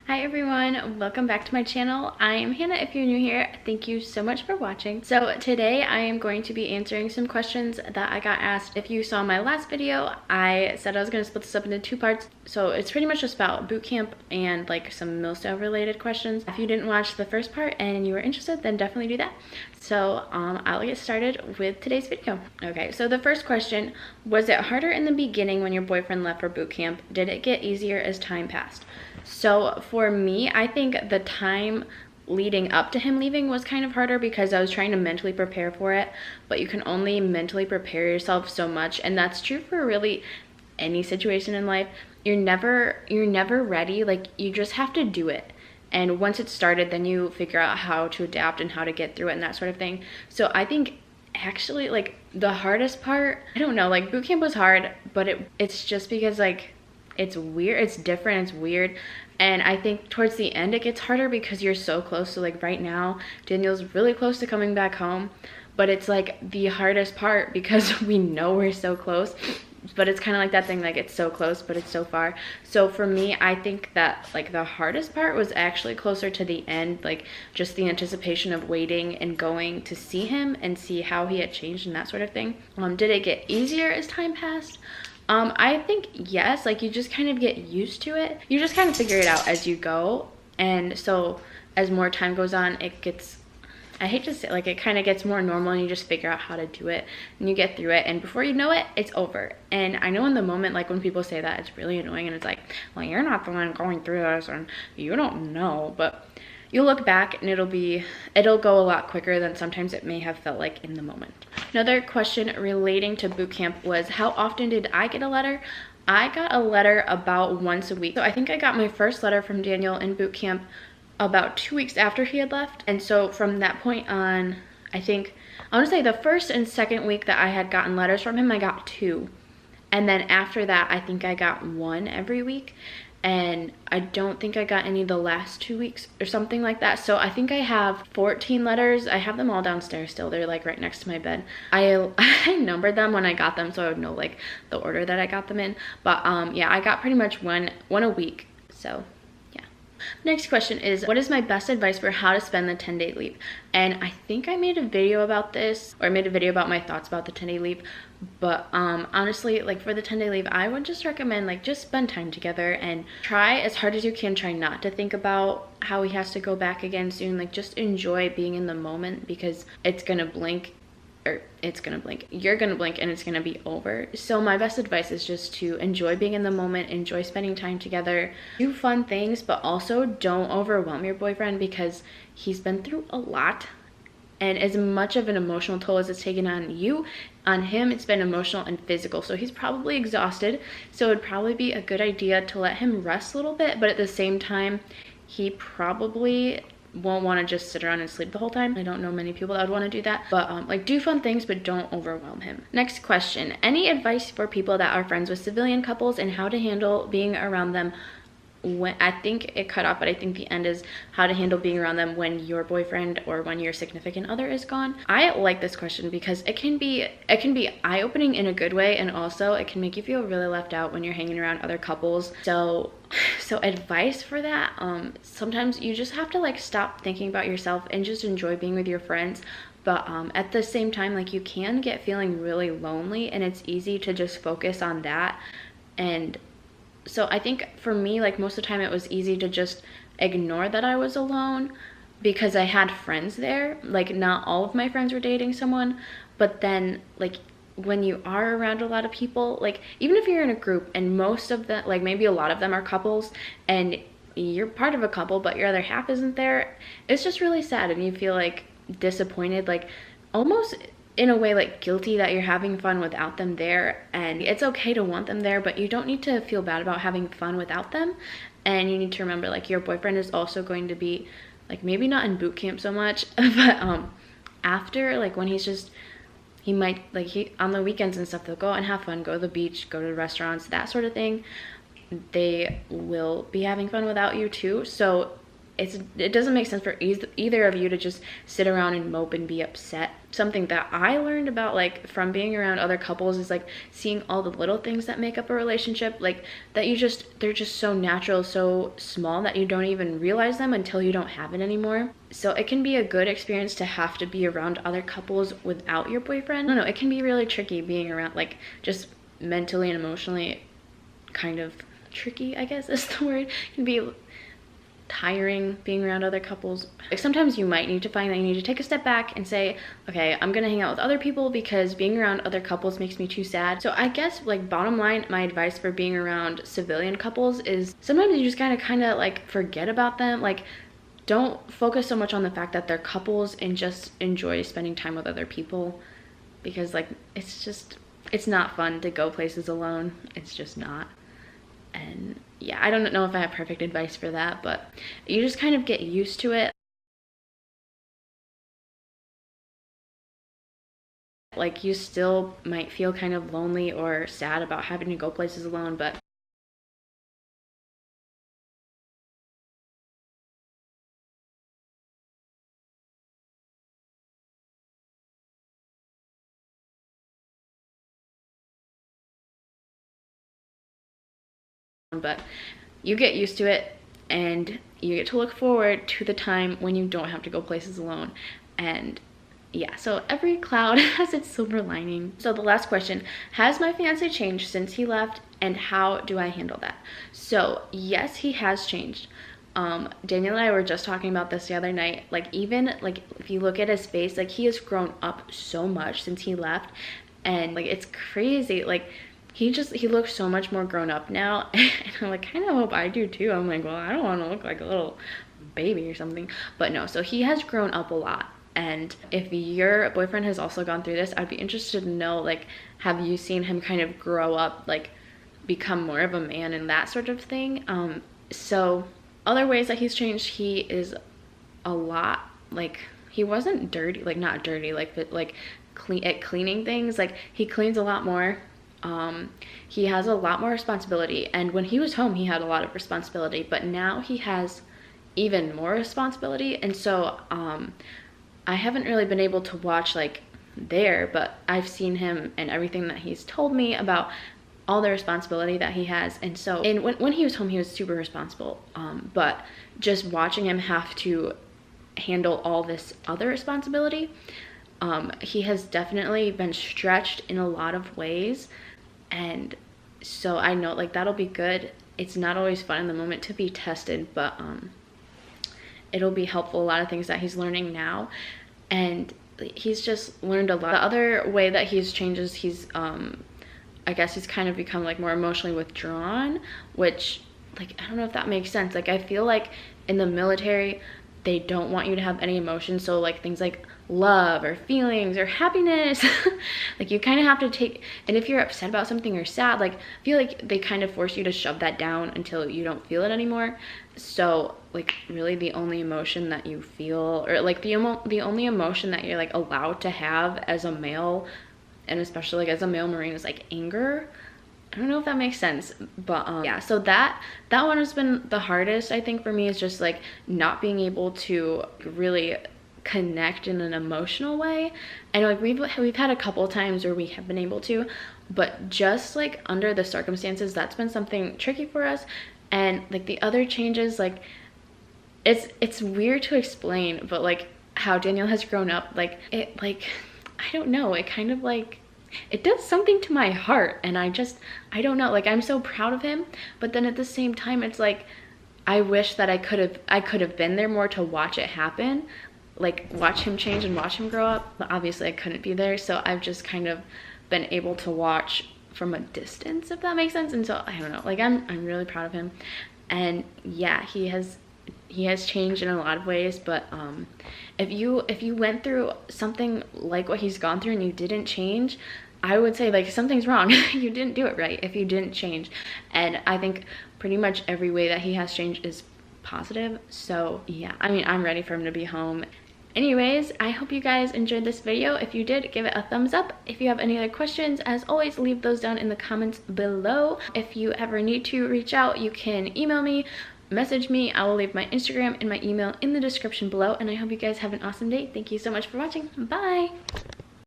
Hi everyone, welcome back to my channel. I am Hannah. If you're new here, thank you so much for watching. So today I am going to be answering some questions that I got asked. If you saw my last video, I said I was going to split this up into 2 parts. So it's pretty much just about boot camp and like some MILSO related questions. If you didn't watch the first part and you were interested, then definitely do that. So I'll get started with today's video. Okay, so the first question, was it harder in the beginning when your boyfriend left for boot camp? Did it get easier as time passed? So for me, I think the time leading up to him leaving was kind of harder because I was trying to mentally prepare for it, but you can only mentally prepare yourself so much, and that's true for really any situation in life. You're never ready. Like, you just have to do it. And once it's started, then you figure out how to adapt and how to get through it and that sort of thing. So I think actually, like, the hardest part, I don't know, like, boot camp was hard, but it's just because, like, it's weird, it's different, it's weird. And I think towards the end it gets harder because you're so close. So like right now, Daniel's really close to coming back home, but it's like the hardest part because we know we're so close. But it's kind of like that thing, like it's so close but it's so far. So for me, I think that like the hardest part was actually closer to the end, like just the anticipation of waiting and going to see him and see how he had changed and that sort of thing. Did it get easier as time passed? I think yes, like you just kind of get used to it. You just kind of figure it out as you go. And so as more time goes on, it gets, I hate to say, like it kind of gets more normal and you just figure out how to do it and you get through it. And before you know it, it's over. And I know in the moment, like when people say that, it's really annoying and it's like, well, you're not the one going through this and you don't know. But you'll look back and it'll go a lot quicker than sometimes it may have felt like in the moment. Another question relating to boot camp was, how often did I get a letter? I got a letter about once a week. So I think I got my first letter from Daniel in boot camp about 2 weeks after he had left. And so from that point on, I want to say the first and second week that I had gotten letters from him, I got 2. And then after that, I think I got 1 every week. And I don't think I got any the last 2 weeks or something like that. So I think I have 14 letters. I have them all downstairs still. They're like right next to my bed. I numbered them when I got them so I would know like the order that I got them in. But yeah, I got pretty much one a week. So yeah. Next question is, what is my best advice for how to spend the 10-day leave? And I think I made a video about this, or I made a video about my thoughts about the 10-day leave. But honestly, like for the 10-day leave, I would just recommend like just spend time together and try as hard as you can, try not to think about how he has to go back again soon. Like just enjoy being in the moment because it's gonna blink, or you're gonna blink and it's gonna be over. So my best advice is just to enjoy being in the moment, enjoy spending time together, do fun things, but also don't overwhelm your boyfriend because he's been through a lot. And as much of an emotional toll as it's taken on you, on him, it's been emotional and physical. So he's probably exhausted. So it'd probably be a good idea to let him rest a little bit. But at the same time, he probably won't want to just sit around and sleep the whole time. I don't know many people that would want to do that. But like do fun things, but don't overwhelm him. Next question. Any advice for people that are friends with civilian couples and how to handle being around them when, I think it cut off, but I think the end is how to handle being around them when your boyfriend or when your significant other is gone. I like this question because it can be eye-opening in a good way, and also it can make you feel really left out when you're hanging around other couples. So advice for that, sometimes you just have to like stop thinking about yourself and just enjoy being with your friends. But at the same time, like you can get feeling really lonely and it's easy to just focus on that. And so I think for me, like most of the time it was easy to just ignore that I was alone because I had friends there. Like not all of my friends were dating someone, but then like when you are around a lot of people, like even if you're in a group and most of them, like maybe a lot of them are couples and you're part of a couple but your other half isn't there, it's just really sad and you feel like disappointed, like almost in a way like guilty that you're having fun without them there. And it's okay to want them there, but you don't need to feel bad about having fun without them. And you need to remember like your boyfriend is also going to be like, maybe not in boot camp so much, but after, like when he might like on the weekends and stuff, they'll go out and have fun, go to the beach, go to restaurants, that sort of thing. They will be having fun without you too. So it doesn't make sense for either of you to just sit around and mope and be upset. something that I learned about, like, from being around other couples is like seeing all the little things that make up a relationship, like that they're just so natural, so small that you don't even realize them until you don't have it anymore. So it can be a good experience to have to be around other couples without your boyfriend. I don't know, it can be really tricky being around, like, just mentally and emotionally kind of tricky, I guess is the word. It can be tiring being around other couples. Like, sometimes you might need to find that you need to take a step back and say, okay, I'm gonna hang out with other people because being around other couples makes me too sad. So I guess, like, bottom line, my advice for being around civilian couples is sometimes you just kind of like forget about them. Like, don't focus so much on the fact that they're couples and just enjoy spending time with other people, because, like, it's not fun to go places alone. It's just not. And yeah, I don't know if I have perfect advice for that, but you just kind of get used to it. Like, you still might feel kind of lonely or sad about having to go places alone, but you get used to it, and you get to look forward to the time when you don't have to go places alone. And yeah, so every cloud has its silver lining. So the last question, has my fiance changed since he left, and how do I handle that? So yes, he has changed. Daniel and I were just talking about this the other night. Like, even like if you look at his face, like, he has grown up so much since he left, and like, it's crazy. Like, he looks so much more grown up now. And I'm like, kind of hope I do too. I'm like, well, I don't want to look like a little baby or something. But no, so he has grown up a lot. And if your boyfriend has also gone through this, I'd be interested to know, like, have you seen him kind of grow up, like become more of a man and that sort of thing? So other ways that he's changed, he is a lot, like, he wasn't dirty, like not dirty, like, but like cleaning things. Like, he cleans a lot more. He has a lot more responsibility, and when he was home he had a lot of responsibility, but now he has even more responsibility. And so I haven't really been able to watch, like, there, but I've seen him and everything that he's told me about all the responsibility that he has. And so, and when he was home, he was super responsible, but just watching him have to handle all this other responsibility, he has definitely been stretched in a lot of ways. And so I know, like, that'll be good. It's not always fun in the moment to be tested, but it'll be helpful, a lot of things that he's learning now. And he's just learned a lot. The other way that he's changed is he's I guess he's kind of become, like, more emotionally withdrawn, which, like, I don't know if that makes sense. Like, I feel like in the military they don't want you to have any emotions, so, like, things like love or feelings or happiness, like, you kind of have to take, and if you're upset about something or sad, like, I feel like they kind of force you to shove that down until you don't feel it anymore. So, like, really the only emotion that you feel, or like the only emotion that you're, like, allowed to have as a male, and especially, like, as a male Marine, is, like, anger. I don't know if that makes sense, but yeah, so that one has been the hardest, I think, for me, is just, like, not being able to really connect in an emotional way. And, like, we've had a couple times where we have been able to, but just, like, under the circumstances, that's been something tricky for us. And, like, the other changes, like, it's weird to explain, but, like, how Daniel has grown up, like, it, like, I don't know, it kind of, like, it does something to my heart. And I don't know, like, I'm so proud of him, but then at the same time, it's like, I wish that I could have been there more to watch it happen, like, watch him change and watch him grow up. But obviously I couldn't be there, so I've just kind of been able to watch from a distance, if that makes sense. And so I don't know, like, I'm really proud of him. And yeah, he has changed in a lot of ways. But if you went through something like what he's gone through and you didn't change, I would say, like, something's wrong. You didn't do it right if you didn't change. And I think pretty much every way that he has changed is positive. So yeah, I mean, I'm ready for him to be home. Anyways, I hope you guys enjoyed this video. If you did, give it a thumbs up. If you have any other questions, as always, leave those down in the comments below. If you ever need to reach out, you can email me, message me. I will leave my Instagram and my email in the description below, and I hope you guys have an awesome day. Thank you so much for watching. Bye!